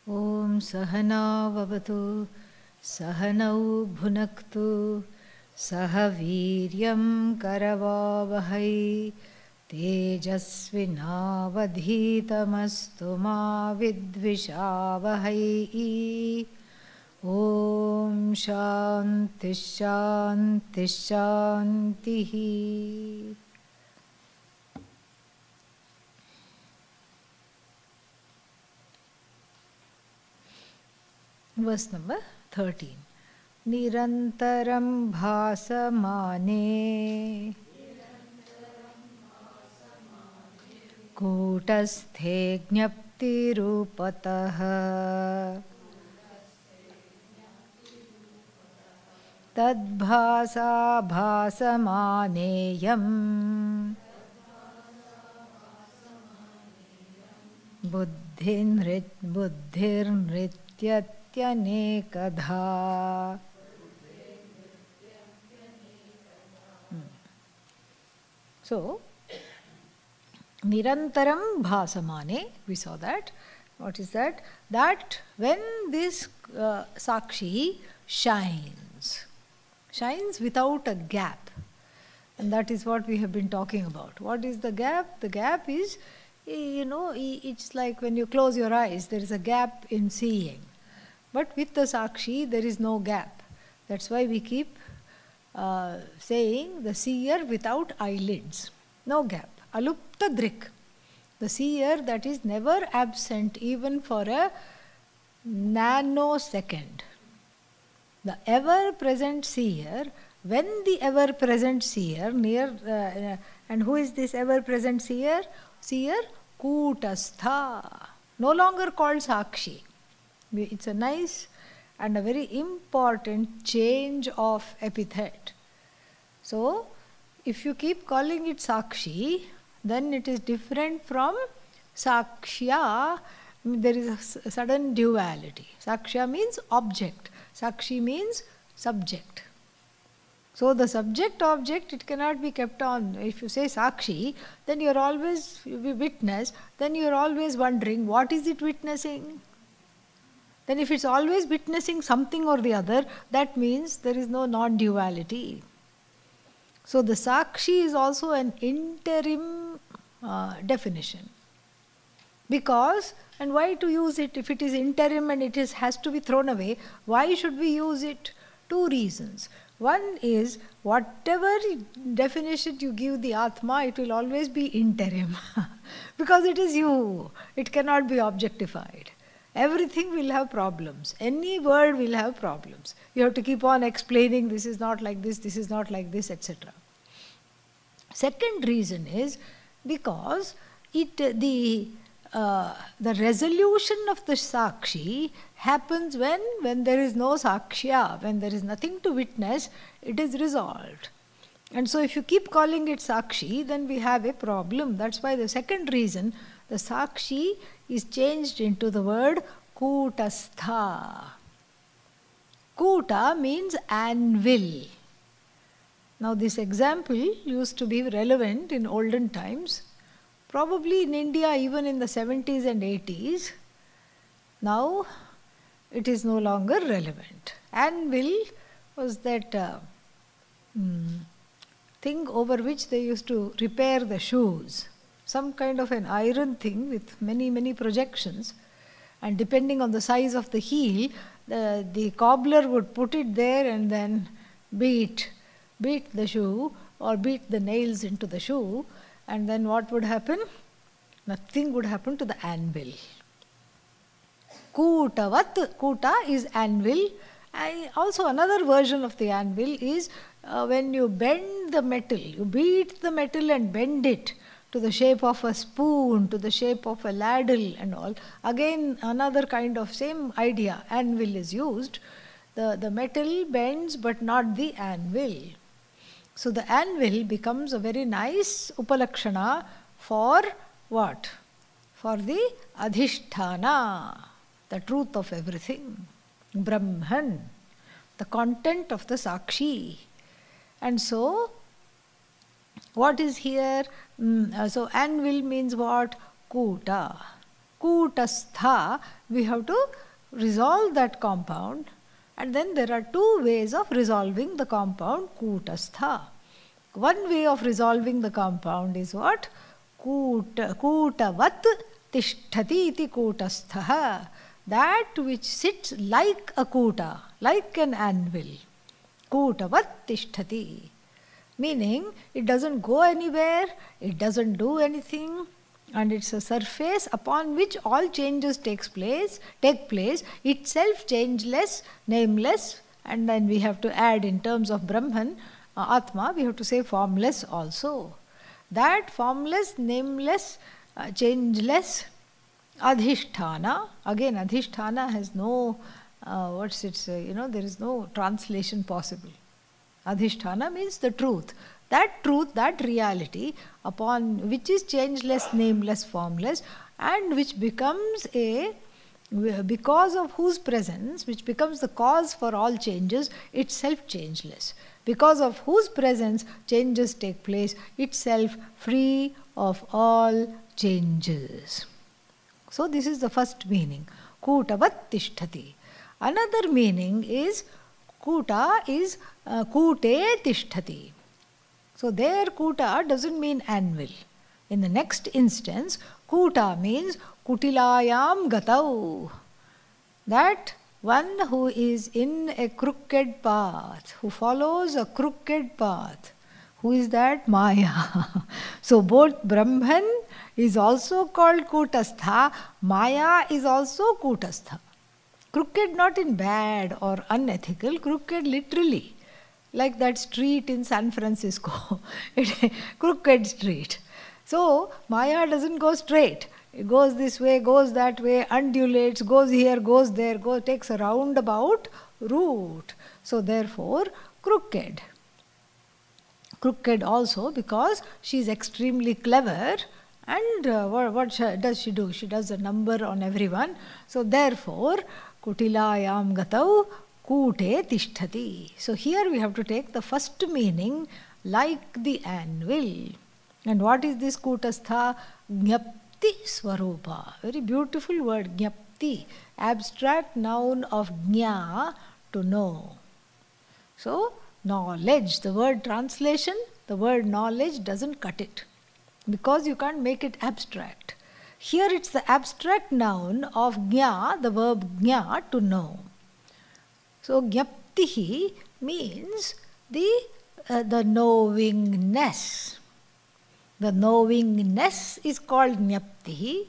Om Sahana Vavatu Sahanau Bhunaktu Sahaviryam Karavavahai Tejasvinavadhitamastu ma vidvishavahai. Om Shanti Shanti Shanti. Verse number 13. Nirantaram bhasamane kutasthe gnapti rupataha tadbhasa bhasamaneyam buddhirnrityatyanekadha. So, Nirantaram bhasamane, we saw that. What is that? That when this Sakshi shines without a gap. And that is what we have been talking about. What is the gap? The gap is, it's like when you close your eyes, there is a gap in seeing. But with the Sakshi, there is no gap. That's why we keep saying the seer without eyelids. No gap. Alupta drik. The seer that is never absent even for a nanosecond. The ever-present seer, when the ever-present seer and who is this ever-present seer? Seer Kutastha. No longer called Sakshi. It's a nice and a very important change of epithet. So, if you keep calling it Sakshi, then it is different from Sakshya. There is a sudden duality. Sakshya means object. Sakshi means subject. So the subject-object, it cannot be kept on. If you say Sakshi, then you are always witness, then you are always wondering, what is it witnessing? Then if it's always witnessing something or the other, that means there is no non-duality. So the Sakshi is also an interim definition. Because, and why to use it? If it is interim and it has to be thrown away, why should we use it? Two reasons. One is, whatever definition you give the Atma, it will always be interim. Because it is you. It cannot be objectified. Everything will have problems. Any word will have problems. You have to keep on explaining, this is not like this is not like this, etc. Second reason is because the resolution of the Sakshi happens when there is no Sakshya, when there is nothing to witness, it is resolved. And so if you keep calling it Sakshi, then we have a problem. That's why the second reason, the Sakshi is changed into the word Kutastha. Kuta means anvil. Now this example used to be relevant in olden times, probably in India even in the 70s and 80s. Now it is no longer relevant. Anvil was that thing over which they used to repair the shoes. Some kind of an iron thing with many projections, and depending on the size of the heel, the cobbler would put it there and then beat the shoe or beat the nails into the shoe, and then what would happen? Nothing would happen to the anvil. Kutavat, kuta is anvil. Also another version of the anvil is when you bend the metal, you beat the metal and bend it to the shape of a spoon, to the shape of a ladle and all. Again, another kind of same idea, anvil is used. The metal bends but not the anvil. So the anvil becomes a very nice upalakshana for what? For the adhishthana, the truth of everything. Brahman, the content of the Sakshi. And so, what is here? So anvil means what? Kuta. Kutastha, we have to resolve that compound, and then there are two ways of resolving the compound Kutastha. One way of resolving the compound is what? Kutavat tishtati iti Kutastha. That which sits like a kuta, like an anvil. Kutavat tishtati. Meaning, it doesn't go anywhere, it doesn't do anything, and it's a surface upon which all changes take place, itself changeless, nameless, and then we have to add in terms of Brahman, Atma, we have to say formless also. That formless, nameless, changeless, Adhishthana, again Adhishthana has no, there is no translation possible. Adhishthana means the truth, that reality upon which is changeless, nameless, formless, and which becomes because of whose presence, which becomes the cause for all changes, itself changeless. Because of whose presence changes take place, itself free of all changes. So this is the first meaning, Kutavat tishtati. Another meaning is, Kuta is Kute tishtati. So there Kuta doesn't mean anvil. In the next instance, Kuta means Kutilayam gatau. That one who is in a crooked path, who follows a crooked path. Who is that? Maya. So both Brahman is also called Kutastha, Maya is also Kutastha. Crooked not in bad or unethical, crooked literally. Like that street in San Francisco, crooked street. So Maya doesn't go straight. It goes this way, goes that way, undulates, goes here, goes there, takes a roundabout route. So therefore, crooked. Crooked also because she is extremely clever, and what does she do? She does a number on everyone. So therefore, Kutilayam gatau Kute tishtati. So here we have to take the first meaning, like the anvil. And what is this Kutastha? Jnapti Swarupa. Very beautiful word, Jnapti. Abstract noun of Jna, to know. So, knowledge, the word translation, the word knowledge doesn't cut it, because you can't make it abstract. Here it's the abstract noun of Jna, the verb Jna, to know. So Jnaptihi means the knowingness. The knowingness is called Jnaptihi,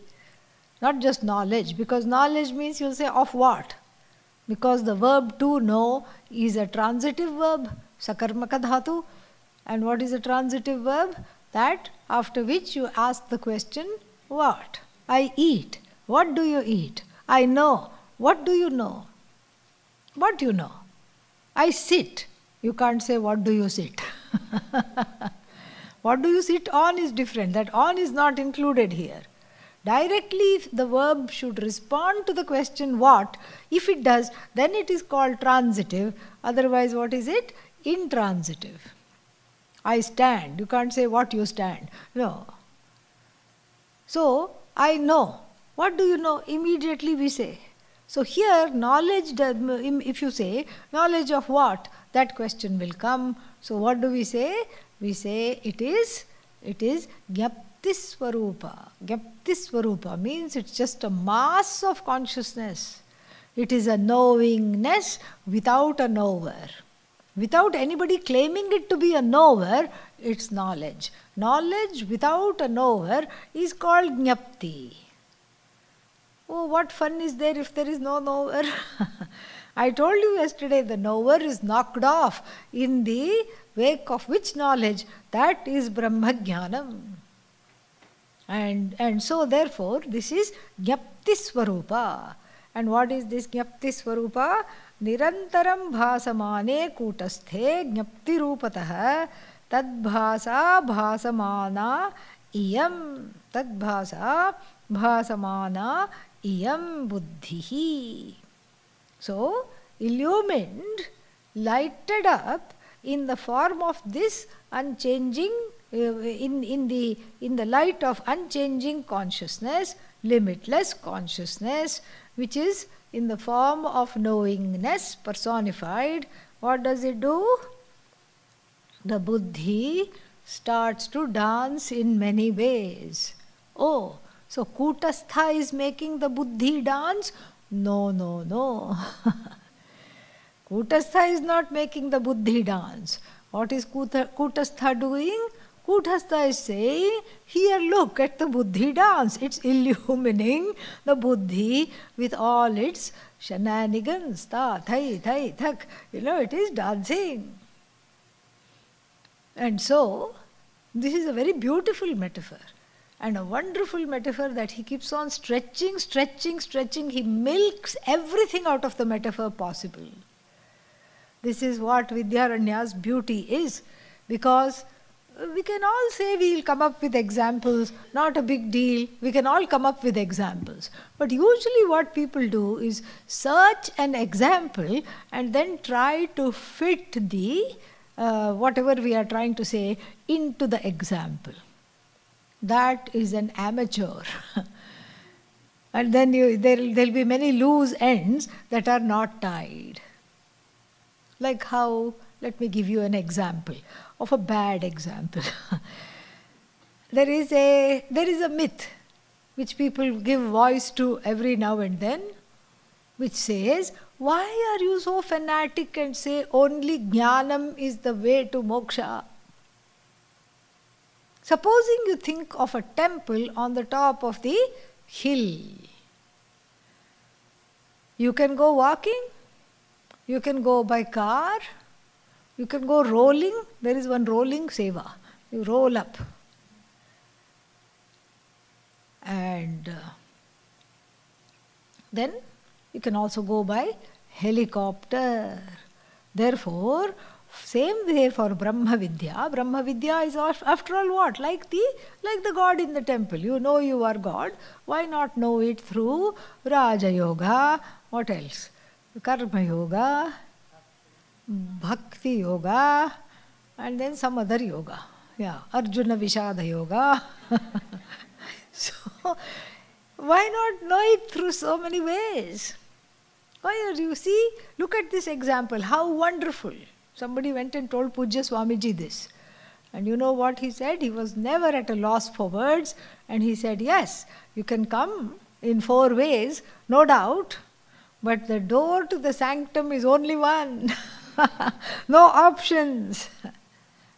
not just knowledge, because knowledge means you'll say of what? Because the verb to know is a transitive verb, sakarmaka dhatu. And what is a transitive verb? That after which you ask the question, what? I eat. What do you eat? I know. What do you know? What do you know? I sit. You can't say what do you sit. What do you sit on is different. That on is not included here. Directly the verb should respond to the question what. If it does, then it is called transitive. Otherwise, what is it? Intransitive. I stand. You can't say what you stand. No. So, I know. What do you know? Immediately we say. So here, knowledge, if you say, knowledge of what? That question will come. So what do we say? We say it is Jnapti Swarupa. Jnapti Swarupa means it's just a mass of consciousness. It is a knowingness without a knower. Without anybody claiming it to be a knower, it's knowledge. Knowledge without a knower is called Jnapti. Oh, what fun is there if there is no knower? I told you yesterday the knower is knocked off in the wake of which knowledge? That is Brahmajnanam. And so therefore this is Jnapti Swarupa. And what is this Jnapti Swarupa? Nirantaram bhasamane kutasthe Jnapti rupatah tadbhasa bhasamana iyam tadbhasa bhasamana iyam buddhihi. So, illumined, lighted up in the form of this unchanging, in the light of unchanging consciousness, limitless consciousness, which is in the form of knowingness personified. What does it do? The buddhi starts to dance in many ways. Oh, so Kutastha is making the buddhi dance? No, no, no. Kutastha is not making the buddhi dance. What is Kutastha doing? Kutastha is saying, here look at the buddhi dance. It's illumining the buddhi with all its shenanigans. Ta, thai, thai, thak. It is dancing. And so, this is a very beautiful metaphor. And a wonderful metaphor that he keeps on stretching, stretching, stretching. He milks everything out of the metaphor possible. This is what Vidyaranya's beauty is. Because we can all say we'll come up with examples, not a big deal. We can all come up with examples. But usually what people do is search an example and then try to fit the whatever we are trying to say into the example. That is an amateur. And then there'll be many loose ends that are not tied. Like how, let me give you an example of a bad example. There is a myth which people give voice to every now and then, which says, why are you so fanatic and say only jnanam is the way to moksha? Supposing you think of a temple on the top of the hill. You can go walking, you can go by car, you can go rolling. There is one rolling seva. You roll up. And then you can also go by helicopter. Therefore, same way for Brahma Vidya. Brahma Vidya is after all what? Like the God in the temple. You know you are God. Why not know it through Raja Yoga? What else? Karma Yoga, Bhakti Yoga, and then some other yoga. Yeah, Arjuna Vishada Yoga. So, why not know it through so many ways? Why are you see? Look at this example. How wonderful. Somebody went and told Pujya Swamiji this. And you know what he said? He was never at a loss for words. And he said, yes, you can come in 4 ways, no doubt. But the door to the sanctum is only one. No options.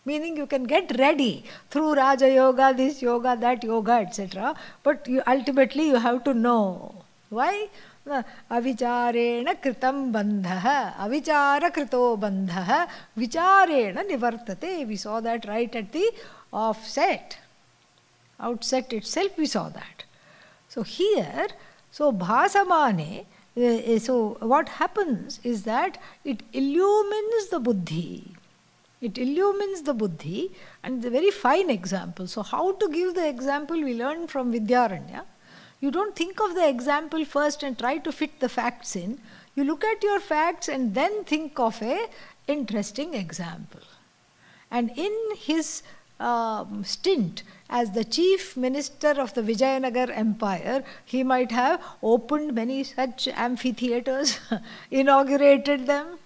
Meaning you can get ready through Raja Yoga, this yoga, that yoga, etc. But ultimately you have to know. Why? Avicharena kritam bandha, avichara krito bandha, vicharena nivartate. We saw that right at the outset itself we saw that. So here, so bhasamane, so what happens is that it illumines the buddhi. It illumines the buddhi, and it's a very fine example. So how to give the example we learned from Vidyaranya. You don't think of the example first and try to fit the facts in. You look at your facts and then think of a interesting example. And in his stint as the chief minister of the Vijayanagar Empire, he might have opened many such amphitheaters, inaugurated them.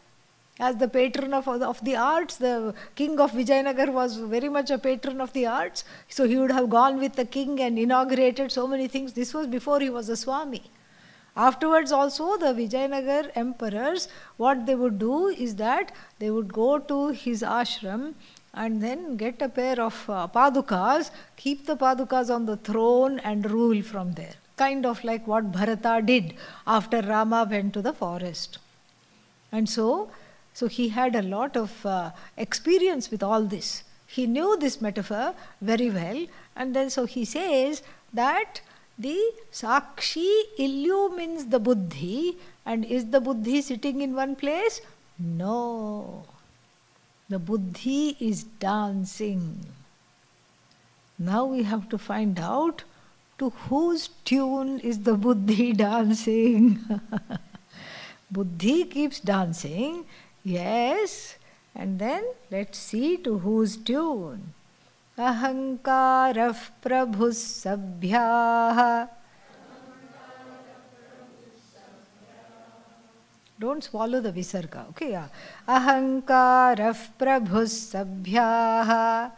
As the patron of the arts, the king of Vijayanagar was very much a patron of the arts. So he would have gone with the king and inaugurated so many things. This was before he was a Swami. Afterwards also, the Vijayanagar emperors, what they would do is that they would go to his ashram and then get a pair of padukas, keep the padukas on the throne and rule from there. Kind of like what Bharata did after Rama went to the forest. And so he had a lot of experience with all this. He knew this metaphor very well, and then so he says that the Sakshi illumines the buddhi, and is the buddhi sitting in one place? No. The buddhi is dancing. Now we have to find out to whose tune is the buddhi dancing. Buddhi keeps dancing. Yes, and then let's see to whose tune. Ahankarah prabhus sabhyaha Don't swallow the visarga. Okay, yeah. Ahankarah prabhus sabhyaha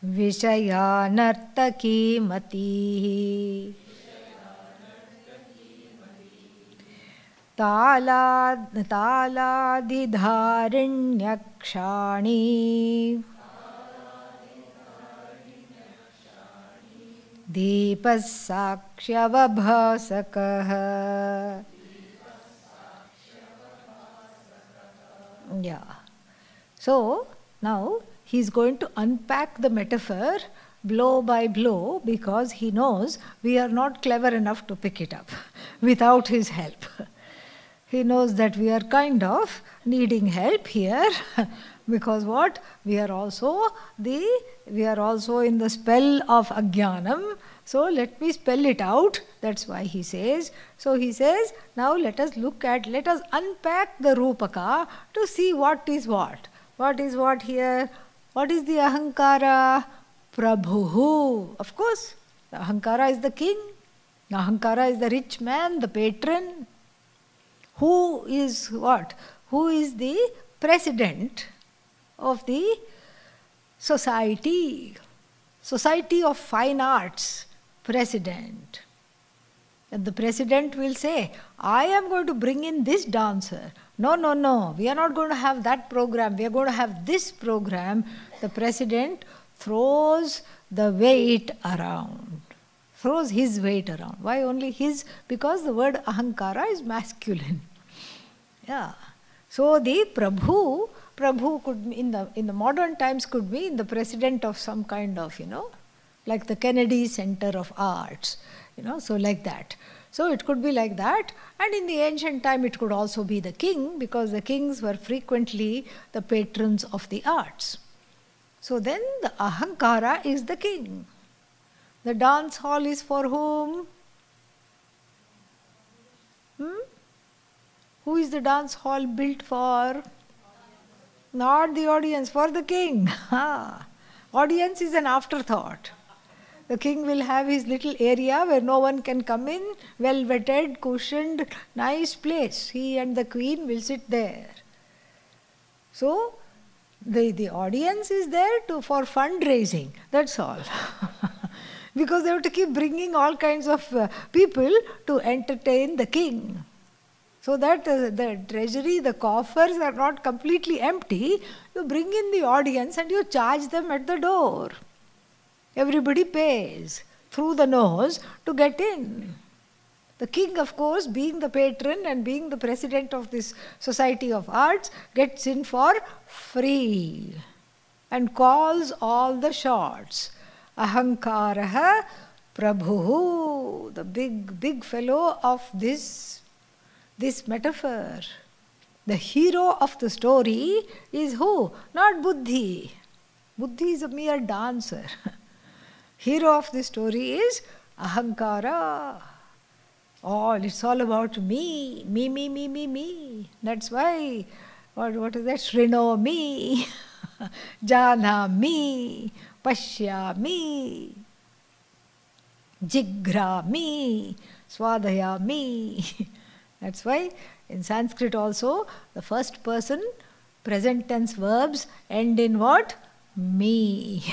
Vishayanartaki matihi Taladidharinyakshani Deepasakshyavabhasakah. Yeah. So, now he is going to unpack the metaphor blow by blow because he knows we are not clever enough to pick it up without his help. He knows that we are kind of needing help here because what? We are also in the spell of ajnanam. So let me spell it out. That's why he says. So he says, now let us unpack the Rupaka to see what is what. What is what here? What is the Ahankara? Prabhuhu. Of course, the Ahankara is the king. The Ahankara is the rich man, the patron. Who is what? Who is the president of the society? Society of Fine Arts president. And the president will say, I am going to bring in this dancer. No, no, no, we are not going to have that program. We are going to have this program. The president throws the weight around. Throws his weight around. Why only his? Because the word Ahankara is masculine. Yeah. So the Prabhu could in the modern times could be in the president of some kind of, like the Kennedy Center of Arts, so like that. So it could be like that, and in the ancient time it could also be the king, because the kings were frequently the patrons of the arts. So then the Ahankara is the king. The dance hall is for whom? Who is the dance hall built for? Not the audience, for the king. Audience is an afterthought. The king will have his little area where no one can come in, well-vetted, cushioned, nice place. He and the queen will sit there. So, the audience is there for fundraising, that's all. Because they have to keep bringing all kinds of people to entertain the king. So that the treasury, the coffers are not completely empty. You bring in the audience and you charge them at the door. Everybody pays through the nose to get in. The king, of course, being the patron and being the president of this Society of Arts, gets in for free and calls all the shots. Ahankaraha Prabhuhu, the big fellow of this metaphor. The hero of the story is who? Not Buddhi. Buddhi is a mere dancer. Hero of the story is Ahankara. It's all about me. Me. That's why, what is that? Shrinomi, Janami, Pashyami, Jigrami, Swadhayami. That's why in Sanskrit also the first person present tense verbs end in what? Me.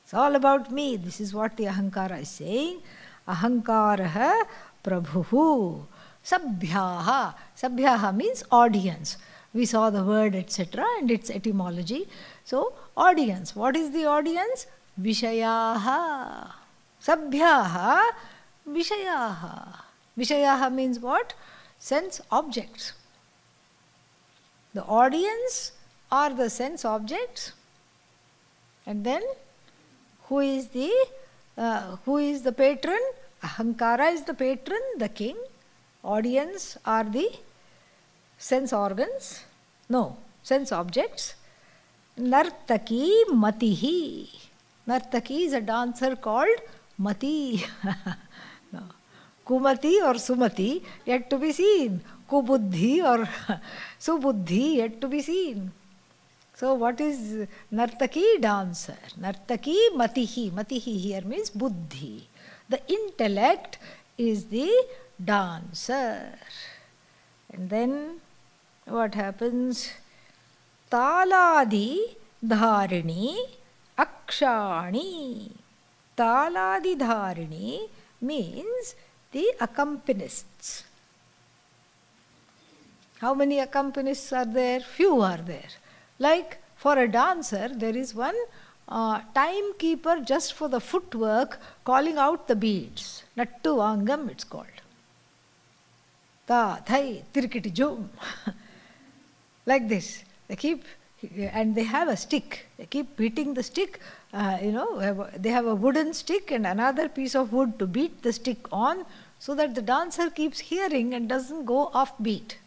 It's all about me. This is what the Ahankara is saying. Ahankaraha Prabhuhu. Sabhyaha. Sabhyaha means audience. We saw the word etc. and its etymology. So, audience. What is the audience? Vishayaha. Sabhyaha. Vishayaha. Vishayaha means what? Sense objects. The audience are the sense objects. And then, who is the patron? Ahankara is the patron, the king. Audience are the sense organs. No, sense objects. Nartaki Matihi. Nartaki is a dancer called Mati. No. Kumati or Sumati, yet to be seen. Kubuddhi or Subuddhi, yet to be seen. So what is Nartaki? Dancer. Nartaki Matihi. Matihi here means Buddhi. The intellect is the dancer. And then what happens? Taladi dharini akshani. Taladi dharini means the accompanists. How many accompanists are there? Few are there. Like for a dancer, there is one timekeeper just for the footwork calling out the beats. Nattu Vangam it's called. Ta, thai, tirikiti jum. Like this. They keep, and they have a stick. They keep beating the stick. They have a wooden stick and another piece of wood to beat the stick on so that the dancer keeps hearing and doesn't go off beat.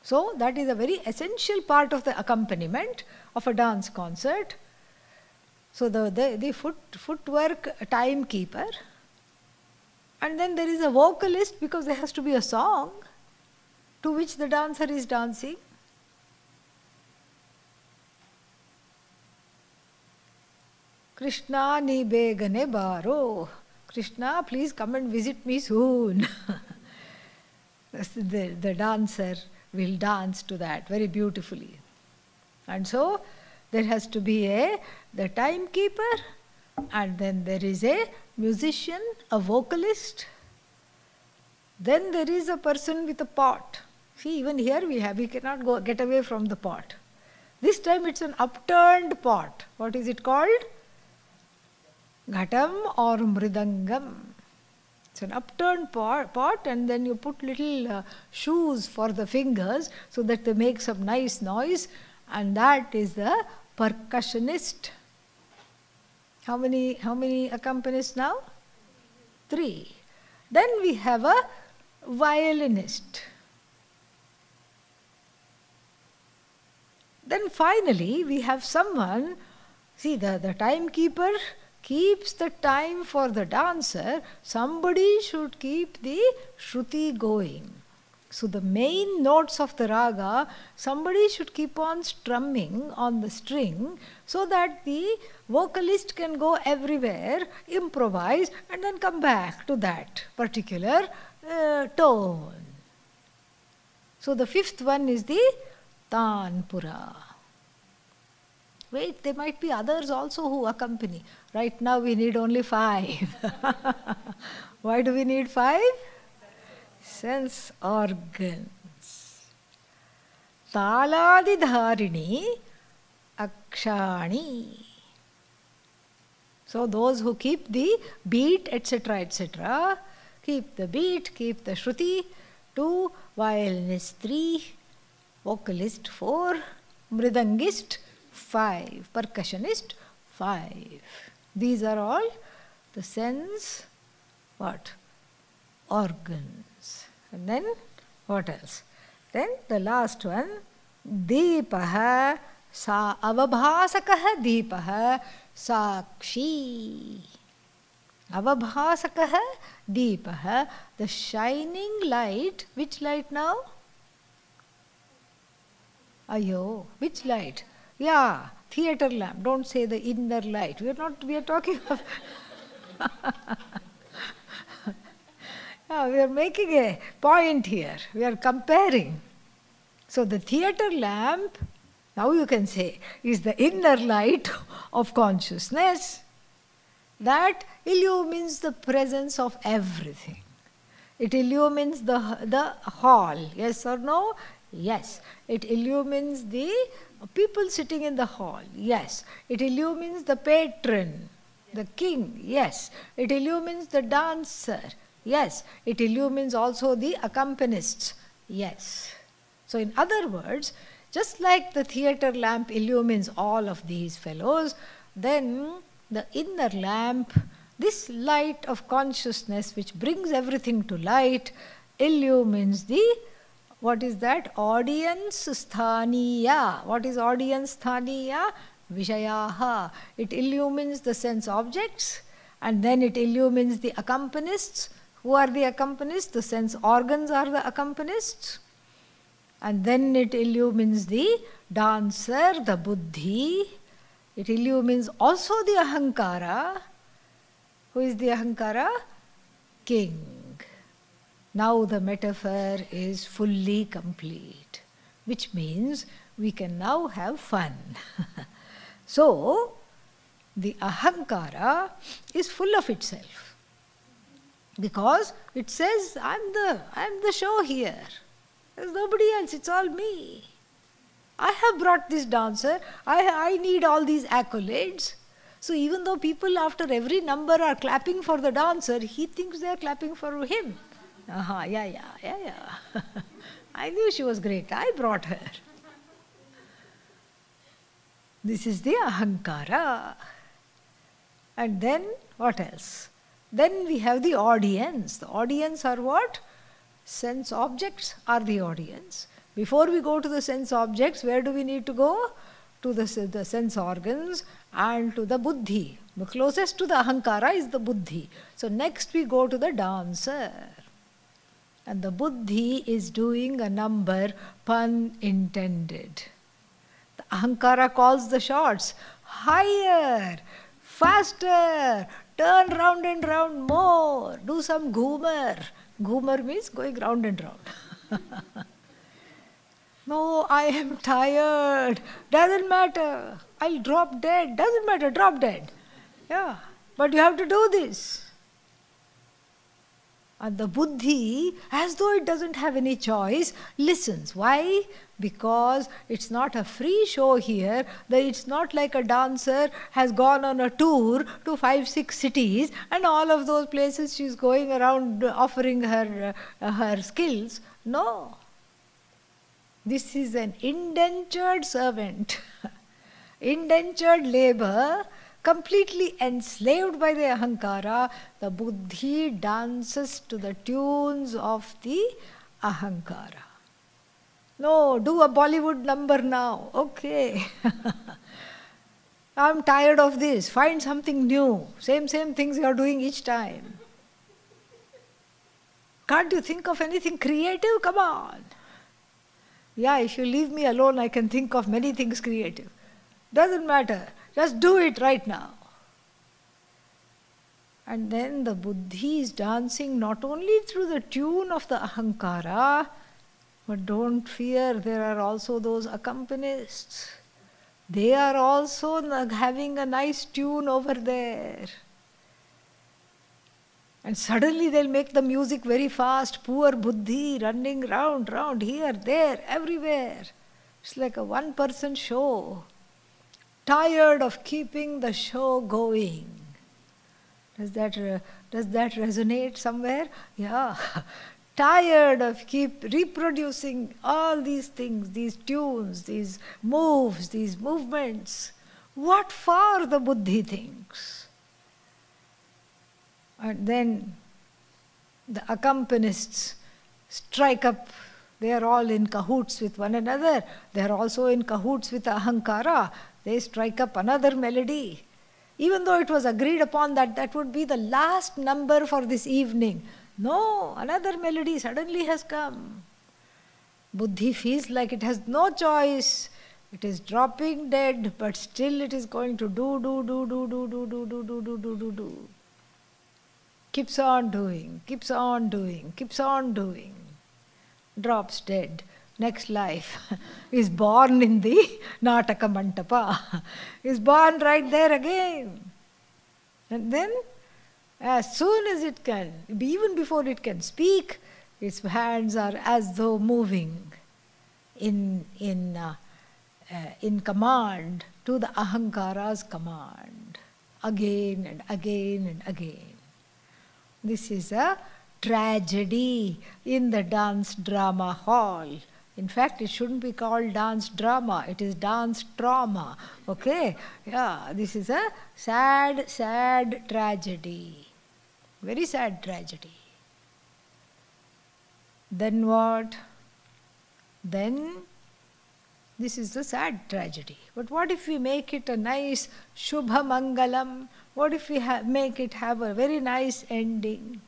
So that is a very essential part of the accompaniment of a dance concert. So the footwork timekeeper, and then there is a vocalist because there has to be a song to which the dancer is dancing. Krishna ni begane baro. Krishna, please come and visit me soon. The dancer will dance to that very beautifully. And so there has to be the timekeeper, and then there is a musician, a vocalist. Then there is a person with a pot. See, even here we cannot get away from the pot. This time it's an upturned pot. What is it called? Ghatam or mridangam. It's an upturned pot, and then you put little shoes for the fingers so that they make some nice noise, and that is the percussionist. How many accompanists now? 3. Then we have a violinist. Then finally we have someone, see the timekeeper keeps the time for the dancer, somebody should keep the shruti going. So the main notes of the raga, somebody should keep on strumming on the string so that the vocalist can go everywhere, improvise, and then come back to that particular tone. So the 5th one is the tanpura. Wait, there might be others also who accompany. Right now we need only 5. Why do we need 5? Sense organs. Taladi dharini akshani. So those who keep the beat, etc., keep the beat, keep the shruti. 2, violinist 3, vocalist 4, mridangist 5, percussionist 5. These are all the sense organs. And then what else? Then the last one, deepaha sa avabhasakaha deepaha sakshi. Avabhasakaha deepaha, the shining light. Which light now? Ayo, which light? Yeah, theatre lamp. Don't say the inner light. We are talking of we are making a point here. We are comparing. So the theatre lamp, now you can say, is the inner light of consciousness that illumines the presence of everything. It illumines the hall. Yes or no? Yes. It illumines the people sitting in the hall. Yes. It illumines the patron, the king. Yes. It illumines the dancer. Yes. It illumines also the accompanists. Yes. So in other words, just like the theatre lamp illumines all of these fellows, then the inner lamp, this light of consciousness which brings everything to light, illumines the, what is that? Audience sthaniya. What is audience sthaniya? Vishayaha. It illumines the sense objects, and then it illumines the accompanists. Who are the accompanists? The sense organs are the accompanists. And then it illumines the dancer, the buddhi. It illumines also the ahankara. Who is the ahankara? King. Now the metaphor is fully complete, which means we can now have fun. So, the ahankara is full of itself, because it says, I'm the show here. There's nobody else, it's all me. I have brought this dancer, I need all these accolades. So even though people after every number are clapping for the dancer, he thinks they are clapping for him. Yeah. I knew she was great, I brought her. This is the ahankara. And then what else? Then we have the audience. The audience are what? Sense objects are the audience. Before we go to the sense objects, where do we need to go? To the sense organs and to the buddhi. The closest to the ahankara is the buddhi. So next we go to the dancer. And the buddhi is doing a number, pun intended. The ahankara calls the shots. Higher, faster, turn round and round more, do some ghumar. Ghumar means going round and round. No, I am tired. Doesn't matter. I'll drop dead. Doesn't matter, drop dead. Yeah, but you have to do this. And the buddhi, as though it doesn't have any choice, listens. Why? Because it's not a free show here. It's not like a dancer has gone on a tour to 5-6 cities and all of those places she's going around offering her skills. No. This is an indentured servant, indentured labor, completely enslaved by the ahankara. The buddhi dances to the tunes of the ahankara. No, do a Bollywood number now. Okay. I'm tired of this. Find something new. Same things you are doing each time. Can't you think of anything creative? Come on. Yeah, if you leave me alone, I can think of many things creative. Doesn't matter. Just do it right now. And then the buddhi is dancing not only through the tune of the ahankara, but don't fear, there are also those accompanists. They are also having a nice tune over there. And suddenly they'll make the music very fast. Poor buddhi running round, here, there, everywhere. It's like a one-person show. Tired of keeping the show going. Does that resonate somewhere? Yeah. Tired of keep reproducing all these things, these tunes, these moves, these movements. What for, the buddhi thinks? And then the accompanists strike up. They are all in cahoots with one another. They are also in cahoots with ahankara. They strike up another melody. Even though it was agreed upon that that would be the last number for this evening. No, another melody suddenly has come. Buddhi feels like it has no choice. It is dropping dead, but still it is going to do. Keeps on doing. Drops dead. Next life is born in the Nataka Mantapa. Is born right there again. And then, as soon as it can, even before it can speak, its hands are as though moving in command to the ahankara's command. Again and again and again. This is a tragedy in the dance drama hall. In fact, it shouldn't be called dance drama, it is dance trauma. Okay? Yeah, this is a sad, sad tragedy. Very sad tragedy. Then what? Then this is the sad tragedy. But what if we make it a nice Shubha Mangalam? What if we make it have a very nice ending?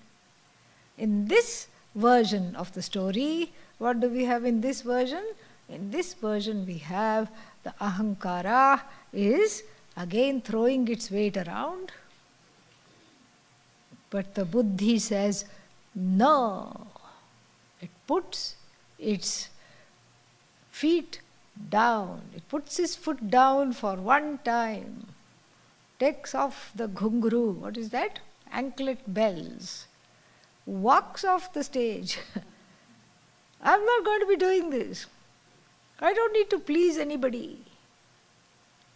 In this version of the story, what do we have in this version? In this version we have the ahankara is again throwing its weight around. But the buddhi says, no, puts its feet down. It puts his foot down for one time, takes off the ghungru, what is that? Anklet bells, walks off the stage. I'm not going to be doing this. I don't need to please anybody.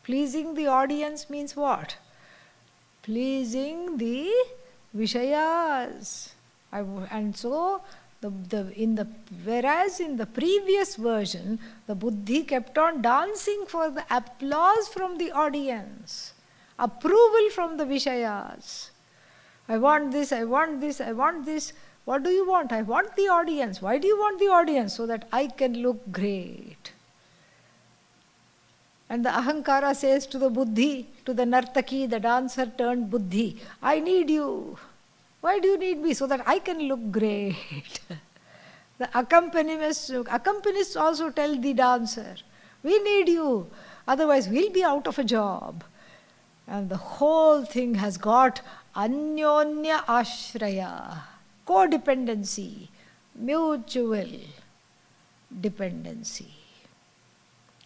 Pleasing the audience means what? Pleasing the Vishayas. And so, whereas in the previous version, the Buddhi kept on dancing for the applause from the audience, approval from the Vishayas. I want this, I want this, I want this. What do you want? I want the audience. Why do you want the audience? So that I can look great. And the Ahankara says to the Buddhi, to the Nartaki, the dancer turned Buddhi, I need you. Why do you need me? So that I can look great. The accompanists also tell the dancer, we need you, otherwise we'll be out of a job. And the whole thing has got Anyonya Ashraya, codependency, mutual dependency.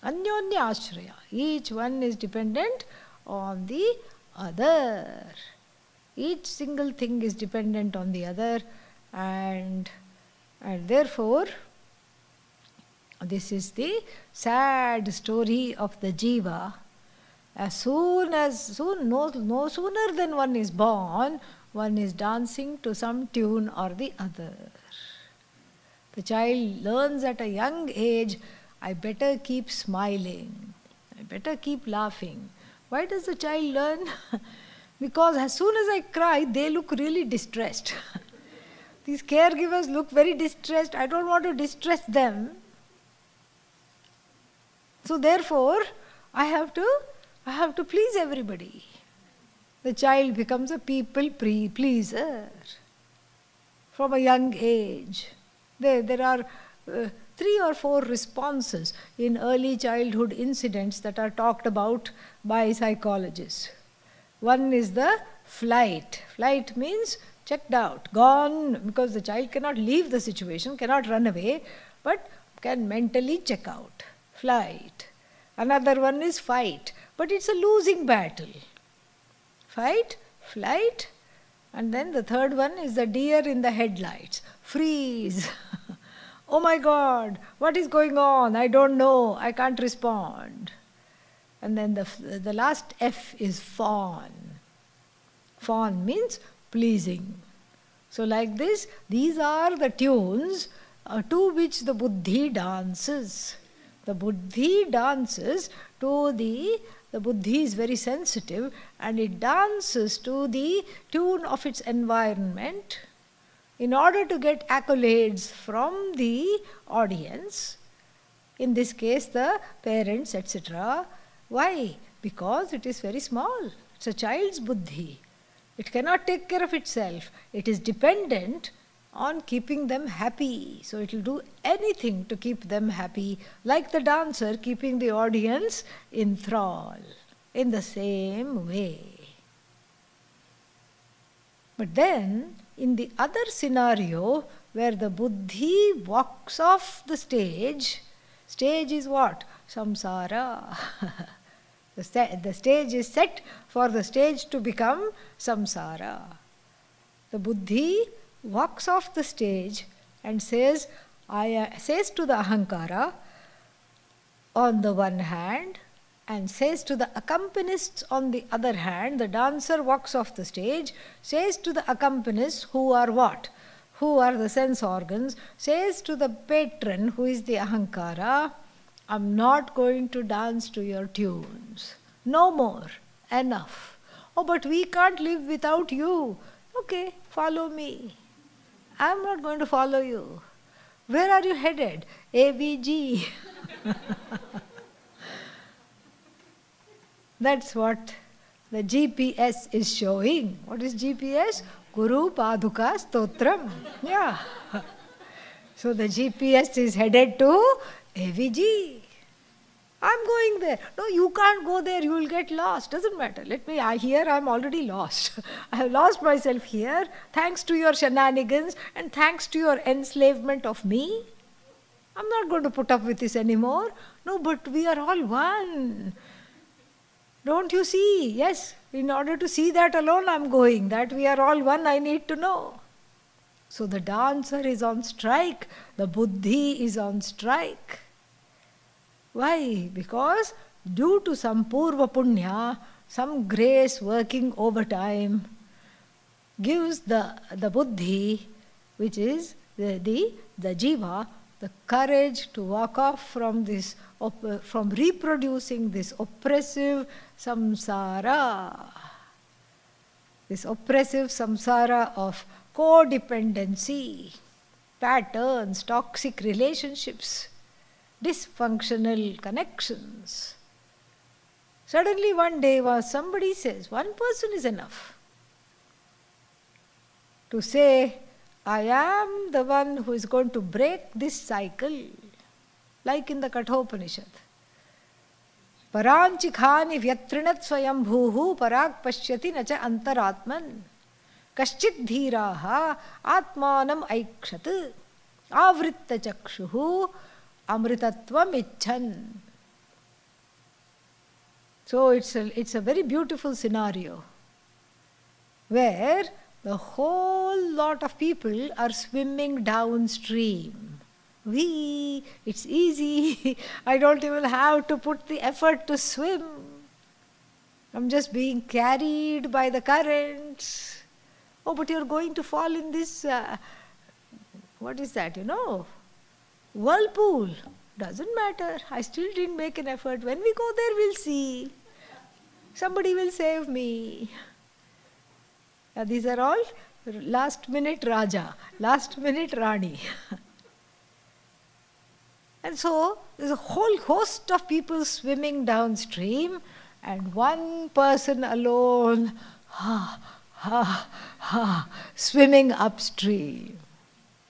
Anyonya Ashraya, each one is dependent on the other. Each single thing is dependent on the other, and therefore this is the sad story of the jiva. No sooner than one is born, one is dancing to some tune or the other. The child learns at a young age, I better keep smiling, I better keep laughing. Why does the child learn? Because as soon as I cry, they look really distressed. These caregivers look very distressed. I don't want to distress them. So therefore, I have to please everybody. The child becomes a people pleaser from a young age. There are 3 or 4 responses in early childhood incidents that are talked about by psychologists. One is the flight. Flight means checked out, gone, because the child cannot leave the situation, cannot run away, but can mentally check out. Flight. Another one is fight, but it's a losing battle. Fight, flight, and then the third one is the deer in the headlights. Freeze. Oh my God, what is going on? I don't know, I can't respond. And then the last F is fawn. Fawn means pleasing. So like this, these are the tunes to which the Buddhi dances. The Buddhi dances to the Buddhi is very sensitive, and it dances to the tune of its environment in order to get accolades from the audience, in this case the parents, etc. Why? Because it is very small. It's a child's Buddhi. It cannot take care of itself. It is dependent on keeping them happy. So it will do anything to keep them happy, like the dancer keeping the audience in thrall, in the same way. But then, in the other scenario, where the Buddhi walks off the stage is what? Samsara. The stage is set for the stage to become samsara. The Buddhi walks off the stage and says to the Ahankara on the one hand, and says to the accompanists on the other hand. The dancer walks off the stage, says to the accompanists, who are what? Who are the sense organs, says to the patron, who is the Ahankara, I'm not going to dance to your tunes. No more. Enough. Oh, but we can't live without you. Okay, follow me. I'm not going to follow you. Where are you headed? AVG. That's what the GPS is showing. What is GPS? Guru Paduka Stotram. Yeah. So the GPS is headed to AVG. I'm going there. No, you can't go there, you will get lost. Doesn't matter. Here I'm already lost. I have lost myself here, thanks to your shenanigans and thanks to your enslavement of me. I'm not going to put up with this anymore. No, but we are all one. Don't you see? Yes, in order to see that alone I'm going. That we are all one, I need to know. So the dancer is on strike, the buddhi is on strike. Why? Because due to some purva punya, some grace working overtime, gives the buddhi, which is the jiva, the courage to walk off from this, from reproducing this oppressive samsara. This oppressive samsara of codependency, patterns, toxic relationships, dysfunctional connections. Suddenly one day somebody says, one person is enough to say, I am the one who is going to break this cycle, like in the Kathopanishad. Paranchikhani vyatrinat swayambhuhu parag pashyati nacha antaratman kaschit dhiraha atmanam aikshat avritta chakshuhu amritatvam icchan. So it's a very beautiful scenario where the whole lot of people are swimming downstream. It's easy. I don't even have to put the effort to swim. I'm just being carried by the currents. Oh, but you're going to fall in this, what is that, whirlpool. Doesn't matter. I still didn't make an effort. When we go there, we'll see. Somebody will save me. These are all last minute Raja, last minute Rani. And so there's a whole host of people swimming downstream and one person alone swimming upstream.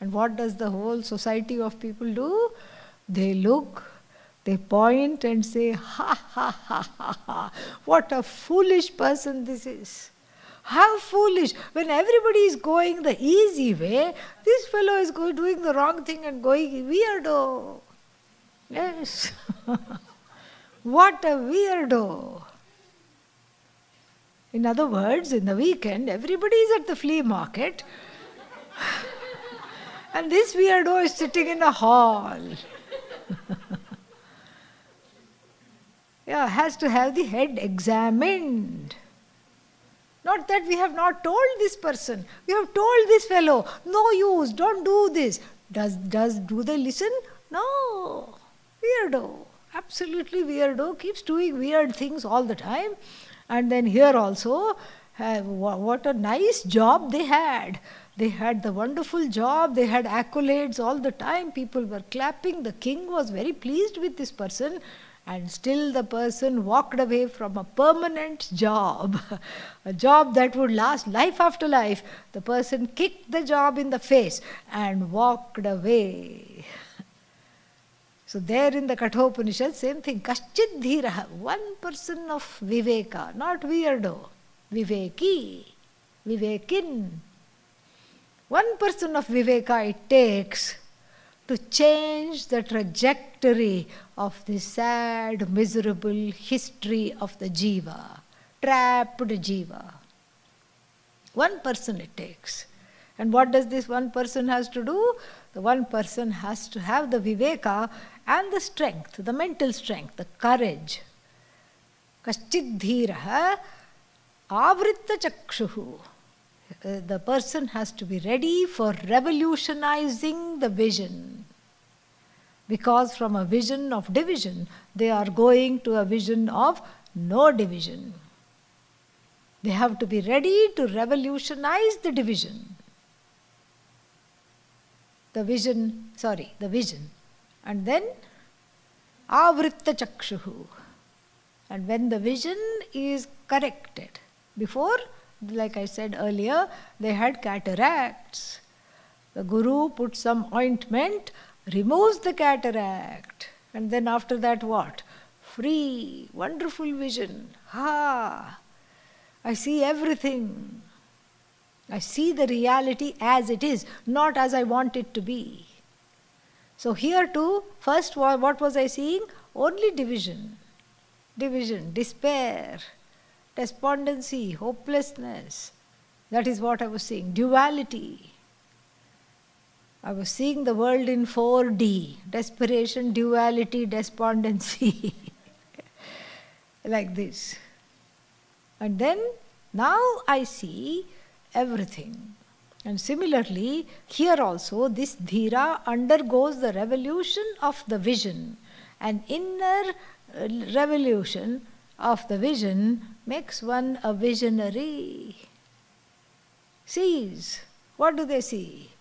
And what does the whole society of people do? They look, they point and say, ha ha ha ha ha, what a foolish person this is. How foolish. When everybody is going the easy way, this fellow is doing the wrong thing and going weirdo. Yes. What a weirdo. In other words, in the weekend, everybody is at the flea market and this weirdo is sitting in a hall. Has to have the head examined. Not that we have not told this person. We have told this fellow, no use, don't do this. Do they listen? No. Weirdo. Absolutely weirdo. Keeps doing weird things all the time. And then here also, what a nice job they had. They had the wonderful job. They had accolades all the time. People were clapping. The king was very pleased with this person. And still the person walked away from a permanent job, a job that would last life after life. The person kicked the job in the face and walked away. So there in the Kathopanishad, same thing. Kaschit dhiraha, one person of viveka, not weirdo. Viveki, vivekin. One person of viveka it takes to change the trajectory of the sad, miserable history of the jiva, trapped jiva. One person it takes. And what does this one person has to do? The one person has to have the viveka and the strength, the mental strength, the courage. Kaschit dhiraha avritta chakshuhu. The person has to be ready for revolutionizing the vision. Because from a vision of division, they are going to a vision of no division. They have to be ready to revolutionize the division. The vision. And then, avritta chakshuhu. And when the vision is corrected, before, like I said earlier, they had cataracts. The guru puts some ointment, removes the cataract. And then after that what? free, wonderful vision. Ha! I see everything. I see the reality as it is, not as I want it to be. So here too, first what was I seeing? Only division. Division, despair, despondency, hopelessness. That is what I was seeing. Duality. I was seeing the world in 4D. Desperation, duality, despondency. Like this. And then, now I see everything. And similarly, here also, this dhira undergoes the revolution of the vision. An inner revolution of the vision makes one a visionary. Sees. What do they see?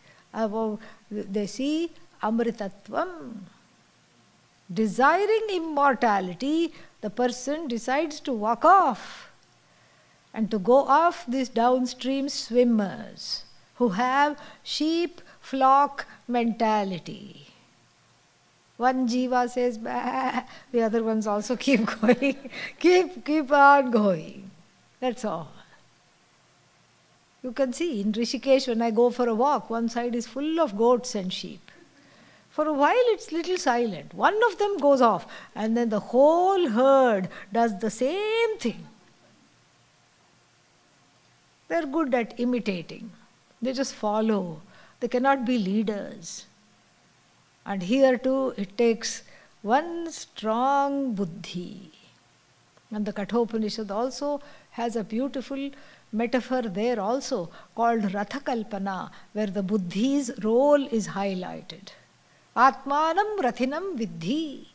They see amritatvam. Desiring immortality, the person decides to walk off and to go off these downstream swimmers who have sheep flock mentality. One jiva says, bah, the other ones also keep going, keep on going. That's all. You can see in Rishikesh when I go for a walk, one side is full of goats and sheep. For a while it's little silent. One of them goes off and then the whole herd does the same thing. They're good at imitating. They just follow. They cannot be leaders. And here too it takes one strong buddhi. And the Kathopanishad also has a beautiful metaphor there also called Ratha Kalpana, where the buddhi's role is highlighted. Atmanam Rathinam Vidhi.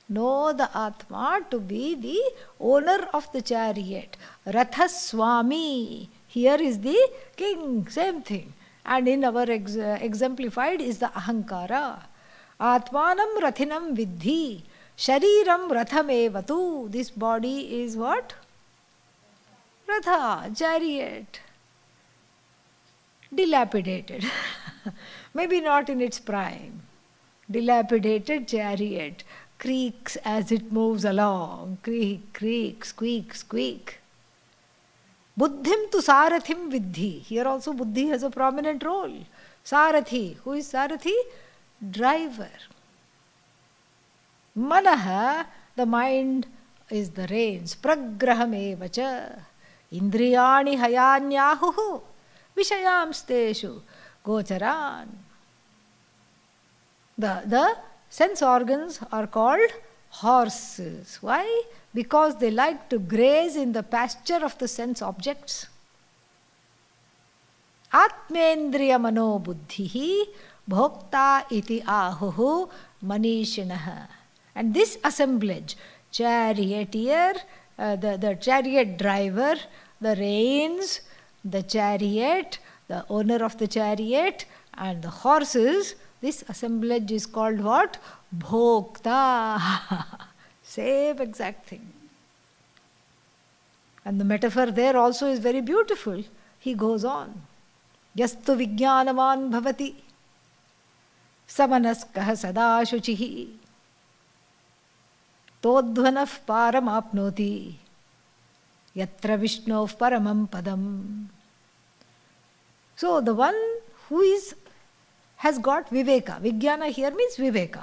Know the Atma to be the owner of the chariot. Ratha Swami. Here is the king, same thing. And in our exemplified is the Ahankara. Atmanam Rathinam Vidhi. Shariram Rathamevatu. This body is what? Ratha, chariot. Dilapidated. Maybe not in its prime. Dilapidated chariot. Creaks as it moves along. Creak, creak, squeak, squeak. Buddhim tu sarathim vidhi. Here also buddhi has a prominent role. Sarathi. Who is Sarathi? Driver. Manaha, the mind is the reins. Pragraham evacha. Indriyani hayanyahuhu. Vishayamsteshu. Gocharan. The sense organs are called horses. Why? Because they like to graze in the pasture of the sense objects. Atmendriya mano buddhihi bhokta iti ahuhu manishinaha. And this assemblage, charioteer, the chariot driver, the reins, the chariot, the owner of the chariot, and the horses, this assemblage is called what? Bhokta. Same exact thing. And the metaphor there also is very beautiful. He goes on. Yastu vijnanavan bhavati samanaskah sada shuchihi todhvanaf param apnoti yatra vishnov paramam padam. So the one who has got viveka. Vijnana here means viveka.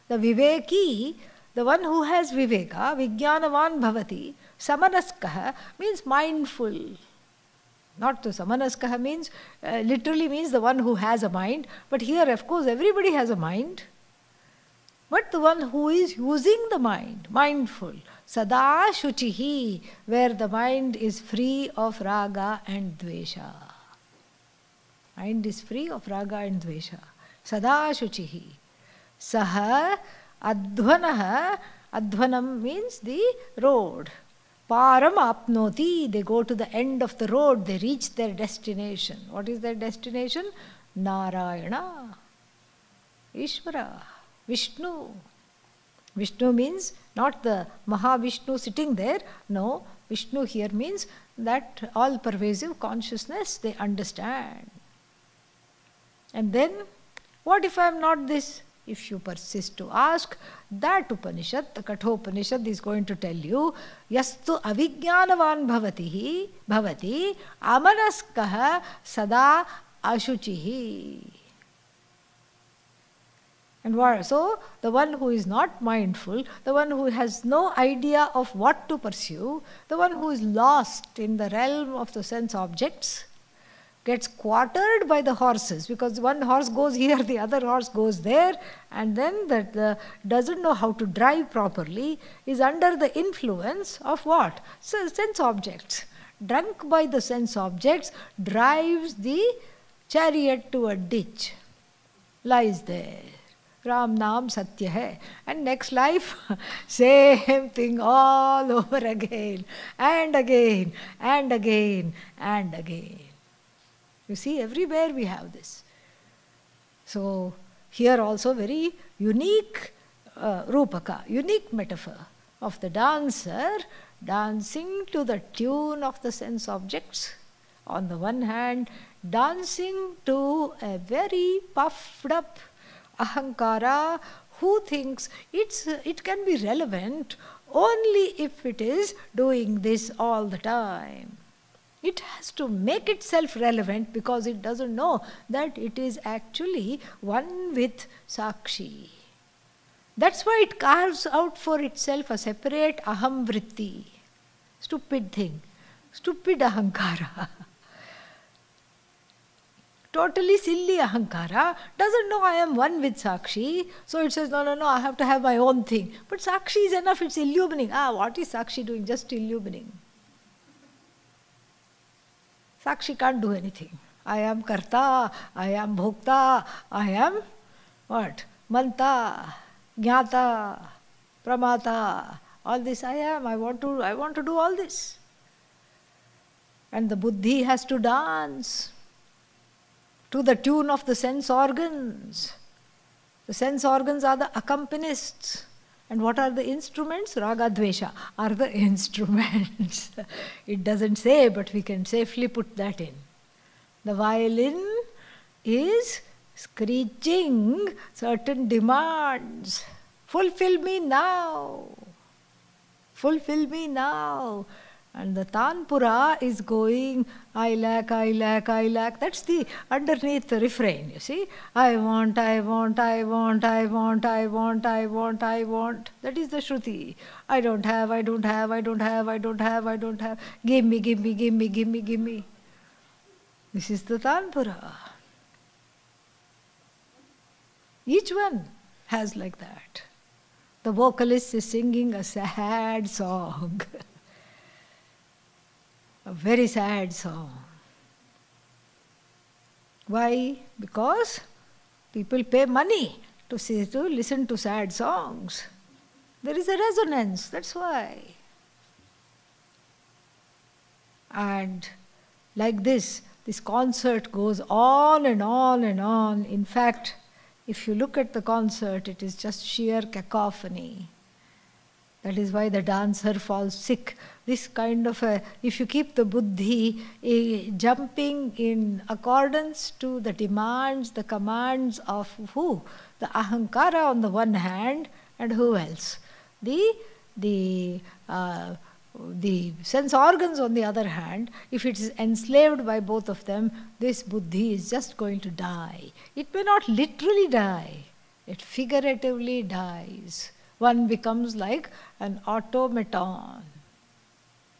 The viveki, the one who has viveka, vijnanavan bhavati, samanaskah means mindful. Not the samanaskah means, literally means the one who has a mind. But here, of course, everybody has a mind. But the one who is using the mind, mindful. Sada shuchihi, where the mind is free of raga and dvesha. Mind is free of raga and dvesha. Sada shuchihi. Saha adhvanaha. Adhvanam means the road. Param apnoti. They go to the end of the road. They reach their destination. What is their destination? Narayana. Ishvara. Vishnu. Vishnu means not the Mahavishnu sitting there. No. Vishnu here means that all-pervasive consciousness they understand. And then, what if I am not this? If you persist to ask, that Upanishad, the Kathopanishad, is going to tell you, yastu avijnanavan bhavati amanaskaha sada ashuchihi. And so, the one who is not mindful, the one who has no idea of what to pursue, the one who is lost in the realm of the sense objects, gets quartered by the horses, because one horse goes here, the other horse goes there, and then doesn't know how to drive properly, is under the influence of what? So, sense objects. Drunk by the sense objects, drives the chariot to a ditch, lies there. Ram Naam Satya hai. And next life, same thing all over again, and again, and again, and again. You see, everywhere we have this. So, here also very unique Rupaka, unique metaphor of the dancer dancing to the tune of the sense objects. On the one hand, dancing to a very puffed up ahankara who thinks it can be relevant only if it is doing this all the time. It has to make itself relevant because it doesn't know that it is actually one with Sakshi. That's why it carves out for itself a separate aham vritti. Stupid thing. Stupid ahankara. Totally silly ahankara, doesn't know I am one with Sakshi, so it says, no, I have to have my own thing. But Sakshi is enough, it's illumining. What is Sakshi doing? Just illumining. Sakshi can't do anything. I am karta, I am bhokta, I am what? Manta, jnata, pramata. All this I am. I want to do all this. And the buddhi has to dance to the tune of the sense organs. The sense organs are the accompanists. And what are the instruments? Raga, dvesha are the instruments. It doesn't say, but we can safely put that in. The violin is screeching certain demands. Fulfill me now. Fulfill me now. And the tanpura is going, I lack. That's the underneath the refrain, you see. I want. That is the Shruti. I don't have. Give me. This is the tanpura. Each one has like that. The vocalist is singing a sad song. A very sad song. Why? Because people pay money to listen to sad songs. There is a resonance, that's why. And like this concert goes on and on and on. In fact, if you look at the concert, it is just sheer cacophony. That is why the dancer falls sick. This kind of if you keep the buddhi jumping in accordance to the demands, the commands of who? The ahankara on the one hand, and who else? The sense organs on the other hand. If it is enslaved by both of them, this buddhi is just going to die. It may not literally die. It figuratively dies. One becomes like an automaton.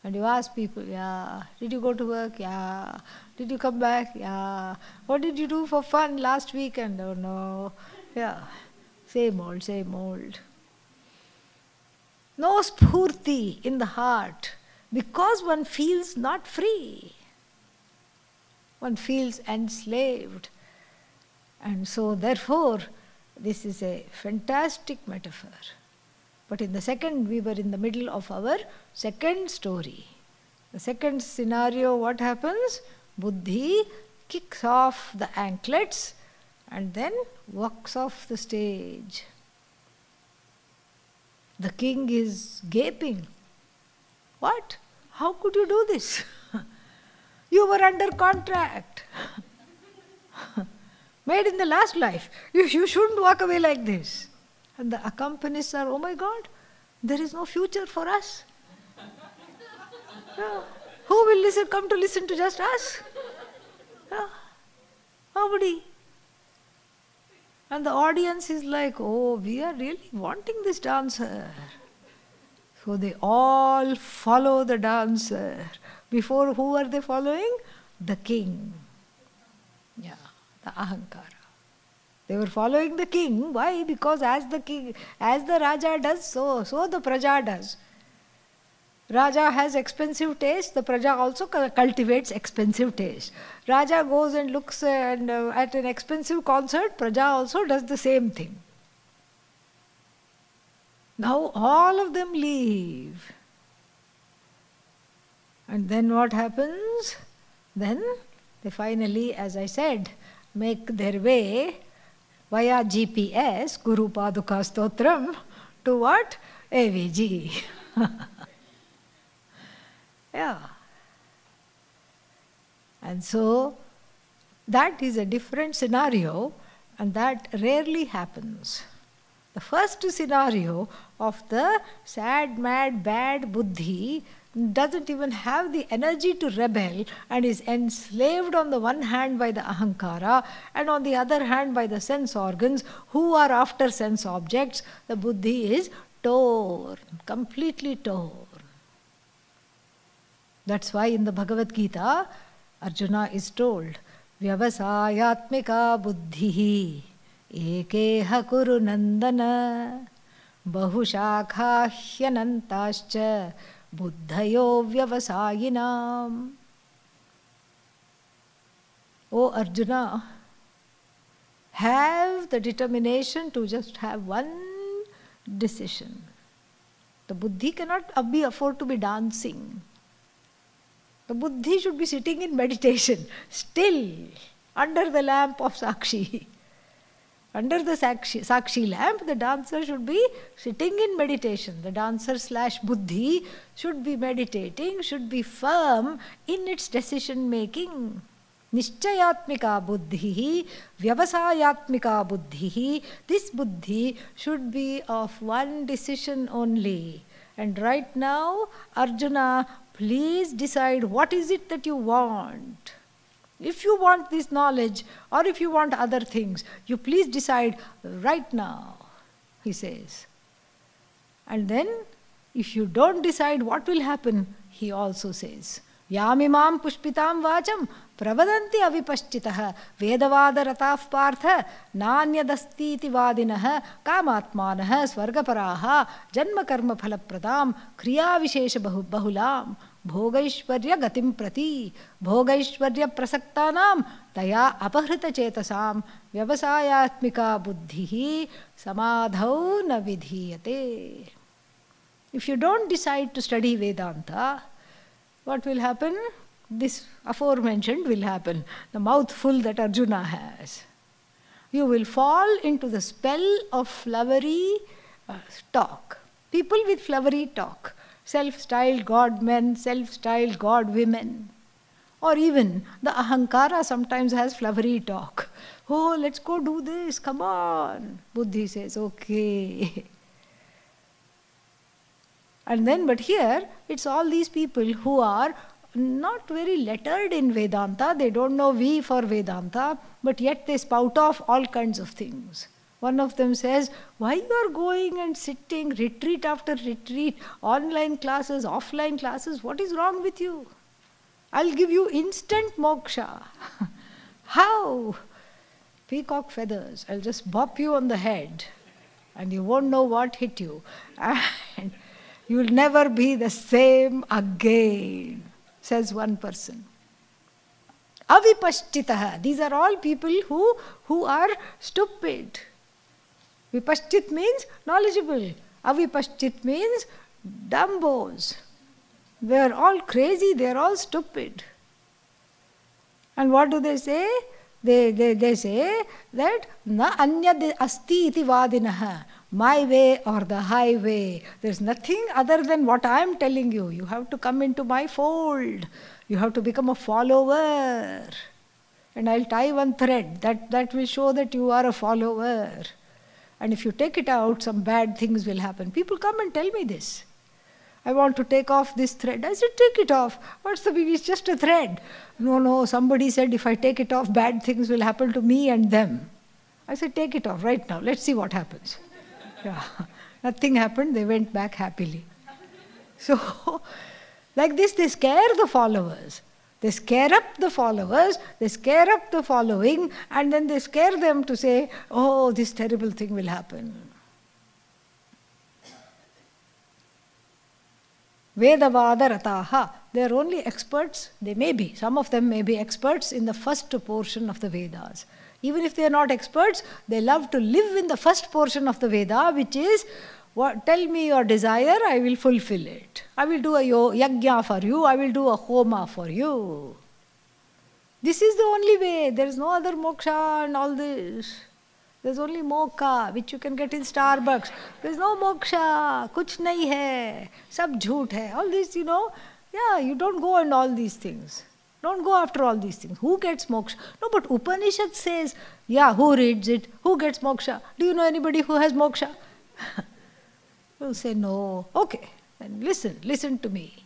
And you ask people, yeah, did you go to work? Yeah. Did you come back? Yeah. What did you do for fun last weekend? Oh no. Yeah. Same old. No spurti in the heart because one feels not free. One feels enslaved. And so therefore, this is a fantastic metaphor. But in the second, we were in the middle of our second story. The second scenario, what happens? Buddhi kicks off the anklets and then walks off the stage. The king is gaping. What? How could you do this? You were under contract. made in the last life. You shouldn't walk away like this. And the accompanists are, oh my God, there is no future for us. Yeah. Who will come to listen to just us? Yeah. Nobody. And the audience is like, oh, we are really wanting this dancer. So they all follow the dancer. Before, who are they following? The king. Yeah, the ahankara. They were following the king. Why? Because as the Raja does, so the Praja does. Raja has expensive taste, the Praja also cultivates expensive taste. Raja goes and looks at an expensive concert, Praja also does the same thing. Now all of them leave. And then what happens? Then they finally, as I said, make their way via GPS, Guru Paduka Stotram, to what? AVG. Yeah. And so that is a different scenario, and that rarely happens. The first scenario of the sad, mad, bad buddhi doesn't even have the energy to rebel and is enslaved on the one hand by the ahankara and on the other hand by the sense organs who are after sense objects. The buddhi is torn, completely torn. That's why in the Bhagavad Gita, Arjuna is told, Vyavasayatmika buddhihi ekeha kuru nandana bahushakha hyanantascha buddhayo vyavasayinam. O Arjuna, have the determination to just have one decision. The buddhi cannot afford to be dancing. The buddhi should be sitting in meditation, still, under the lamp of Sakshi. Under the Sakshi lamp, the dancer should be sitting in meditation. The dancer / buddhi should be meditating, should be firm in its decision making. Nishchayatmika buddhihi, vyavasayatmika buddhihi. This buddhi should be of one decision only. And right now, Arjuna, please decide what is it that you want. If you want this knowledge or if you want other things, you please decide right now, he says. And then, if you don't decide, what will happen? He also says, Yamimam pushpitam vacham pravadanti avipashchitah vedavada rataf partha nanyadastiti vadinah kamatmanah swargaparaha janma karma phalapradam kriya vishesha bahulam bhogaishwarya gatim prati bhogaishwarya prasaktanam taya apahrita chetasam vyavasayatmika buddhihi samadhau na vidhiyate. If you don't decide to study Vedanta, what will happen? This aforementioned will happen. The mouthful that Arjuna has. You will fall into the spell of flowery talk. People with flowery talk. Self-styled god men, self-styled god women. Or even the ahankara sometimes has flowery talk. Oh, let's go do this, come on. Buddhi says, okay. And then, but here, it's all these people who are not very lettered in Vedanta. They don't know V for Vedanta, but yet they spout off all kinds of things. One of them says, why you are going and sitting retreat after retreat, online classes, offline classes, what is wrong with you? I'll give you instant moksha. How? Peacock feathers. I'll just bop you on the head and you won't know what hit you. And you will never be the same again, says one person. Avipashchitaha. These are all people who are stupid. Vipashchit means knowledgeable. Avipashchit means dumbos. They are all crazy, they are all stupid. And what do they say? They say that na anya asti iti vadinaha. My way or the highway. There's nothing other than what I am telling you. You have to come into my fold. You have to become a follower. and I'll tie one thread. That will show that you are a follower. And if you take it out, some bad things will happen. People come and tell me this. I want to take off this thread. I said, take it off. What's the big? It's just a thread. No, somebody said if I take it off, bad things will happen to me and them. I said, take it off right now. Let's see what happens. Yeah. Nothing happened. They went back happily. So, like this, they scare the followers. They scare up the followers, they scare up the following, and then they scare them to say, oh, this terrible thing will happen. Vedavada rataha. They are only experts, they may be, some of them may be experts in the first portion of the Vedas. Even if they are not experts, they love to live in the first portion of the Veda, which is, tell me your desire, I will fulfill it. I will do a yajna for you, I will do a homa for you. This is the only way, there is no other moksha and all this. There is only moksha, which you can get in Starbucks. There is no moksha, kuch nahi hai, sab jhoot hai. All this, you don't go and all these things. Don't go after all these things. Who gets moksha? No, but Upanishad says, who reads it? Who gets moksha? Do you know anybody who has moksha? You'll say, no. Okay, then listen to me.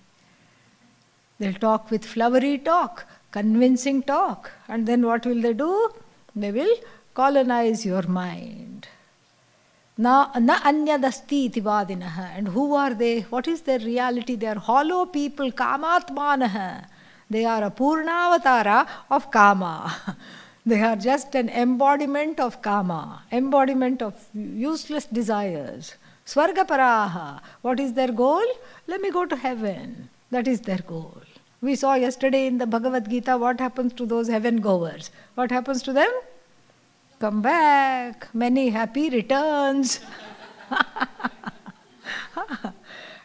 They'll talk with flowery talk, convincing talk. And then what will they do? They will colonize your mind. Na anyadasti iti vadinaha. And who are they? What is their reality? They are hollow people, kamatmanaha. They are a purnavatara of kama. They are just an embodiment of kama, embodiment of useless desires. Swargaparaha. What is their goal? Let me go to heaven. That is their goal. We saw yesterday in the Bhagavad Gita what happens to those heaven goers. What happens to them? Come back. Many happy returns.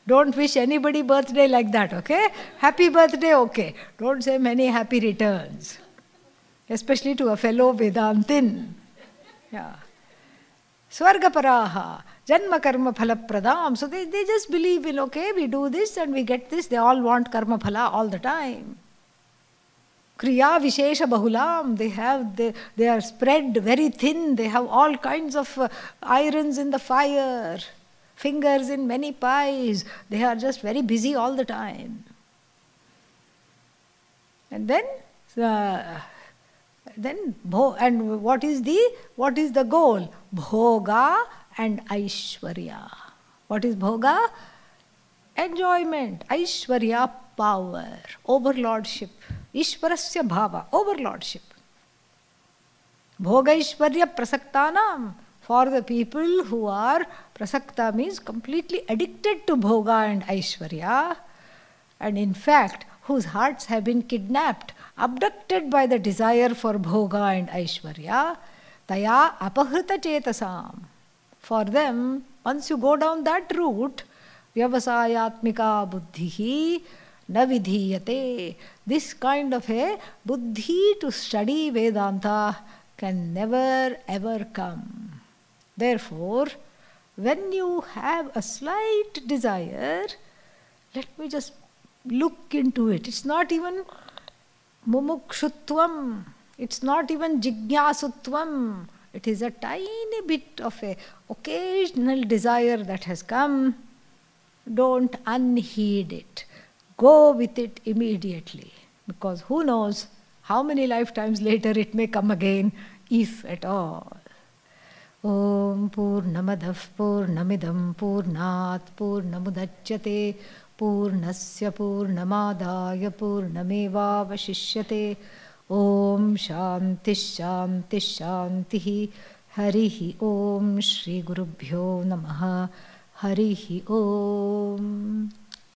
Don't wish anybody birthday like that, okay? Happy birthday, okay. Don't say many happy returns. Especially to a fellow Vedantin. Yeah. Swargaparaha. Janma karma phala pradam. So they just believe in, okay, we do this and we get this. They all want karma phala all the time. Kriya Vishesha Bahulam. They are spread very thin. They have all kinds of irons in the fire. Fingers in many pies. They are just very busy all the time. And then what is the goal? Bhoga and Aishwarya. What is Bhoga? Enjoyment. Aishwarya, power, overlordship. Ishwarasya bhava, overlordship. Bhoga Ishwarya prasaktanam. For the people who are, prasakta means completely addicted to Bhoga and Aishwarya, and in fact, whose hearts have been kidnapped, abducted by the desire for Bhoga and Aishwarya, taya apahrita chetasam. For them, once you go down that route, vyavasayatmika buddhihi na vidhiyate. This kind of a buddhi to study Vedanta can never ever come. Therefore, when you have a slight desire, let me just look into it. It's not even mumukshutvam. It's not even jigyasutvam. It is a tiny bit of a occasional desire that has come. Don't unheed it. Go with it immediately. Because who knows how many lifetimes later it may come again, if at all. Om Purnamadav Purnamidam Purnat Purnamudachyate Purnasya Purnamadaya Purnameva Vashishyate. Om Shanti Shanti Shanti. Harihi Om Shri Gurubhyo Namaha. Harihi Om.